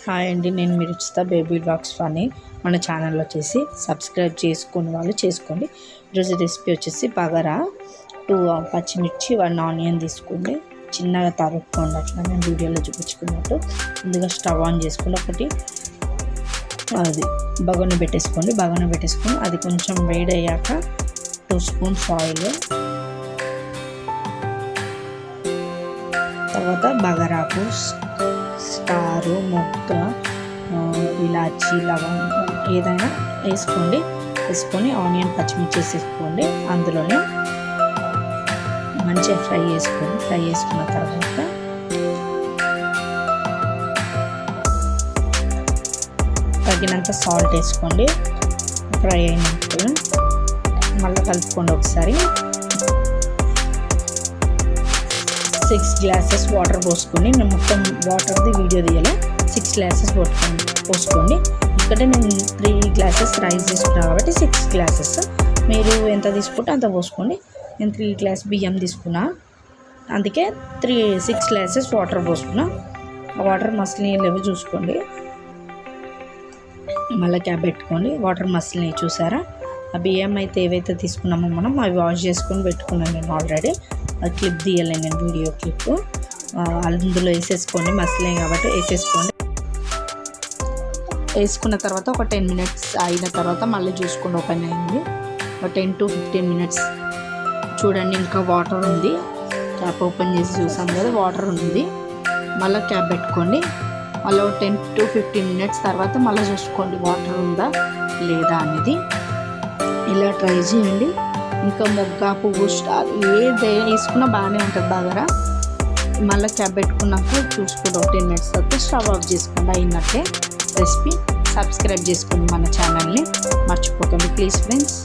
Hi అండి, నేను మీ Ruchita baby vlogs funny. మన ఛానల్లో వచ్చేసి సబ్స్క్రైబ్ చేసుకుని వాళ్ళు చేసుకోండి. ఈరోజు రెసిపీ వచ్చేసి బగారా. 2 పచ్చిమిర్చి 1 ఆనియన్ తీసుకోండి, చిన్నగా తరుక్కోండి. అట్లా నేను వీడియోలో చూపించుకున్నట్టు ముందుగా స్టవ్ ఆన్ చేసుకుని ఒకటి అది బగోని పెట్టేసుకోండి. అది కొంచెం వేడి అయ్యాక 2 స్పూన్స్ ఆయిల్, తర్వాత బగారాకు, స్టారు, మొగ్గ, ఇలాచి, లవంగం ఏదైనా వేసుకొని ఆనియన్ పచ్చిమిర్చి వేసుకోండి. అందులోనే మంచిగా ఫ్రై చేసుకున్న తర్వాత తగినంత సాల్ట్ వేసుకోండి. ఫ్రై అయినప్పుడు మళ్ళీ కలుపుకోండి. ఒకసారి 6 గ్లాసెస్ వాటర్ పోసుకొని, నేను మొత్తం వాటర్ది వీడియో తీయాలి. 6 గ్లాసెస్ పోసుకోండి. ఇక్కడ నేను 3 గ్లాసెస్ రైస్ తీసుకున్నాను కాబట్టి 6 గ్లాసెస్. మీరు ఎంత తీసుకుంటే అంత పోసుకోండి. నేను 3 గ్లాస్ బియ్యం తీసుకున్నా, అందుకే 6 గ్లాసెస్ వాటర్ పోసుకున్నా. ఆ వాటర్ మసిలి లేవు చూసుకోండి. మళ్ళీ క్యాప్ పెట్టుకోండి. వాటర్ మసిలినవి చూసారా? ఆ బియ్యం అయితే ఏవైతే తీసుకున్నామో మనం అవి వాష్ చేసుకొని పెట్టుకున్నాను నేను ఆల్రెడీ. అది క్లిప్ తీయాలి, నేను వీడియో క్లిప్. అందులో వేసేసుకోండి, మసిలే కాబట్టి వేసుకున్న తర్వాత ఒక 10 మినిట్స్ అయిన తర్వాత మళ్ళీ చూసుకోండి. ఓపెన్ అయింది. ఒక 10 to 15 మినిట్స్ చూడండి. ఇంకా వాటర్ ఉంది. క్యాప్ ఓపెన్ చేసి చూసాం కదా, వాటర్ ఉంది. మళ్ళీ క్యాప్ పెట్టుకోండి. మళ్ళీ 10 to 15 మినిట్స్ తర్వాత మళ్ళీ చూసుకోండి వాటర్ ఉందా లేదా అనేది. ఇలా ట్రై చేయండి. ఇంకా మొగ్గ, పువ్వు, స్టార్ ఏది వేసుకున్నా బాగానే ఉంటుంది బగారా. మళ్ళీ క్యాప్ పెట్టుకున్నాక చూసుకోండి. 10 మినిట్స్ తర్వాత స్టవ్ ఆఫ్ చేసుకోండి. అయినట్టే రెసిపీ. సబ్స్క్రైబ్ చేసుకోండి మన ఛానల్ని, మర్చిపోకండి ప్లీజ్ ఫ్రెండ్స్.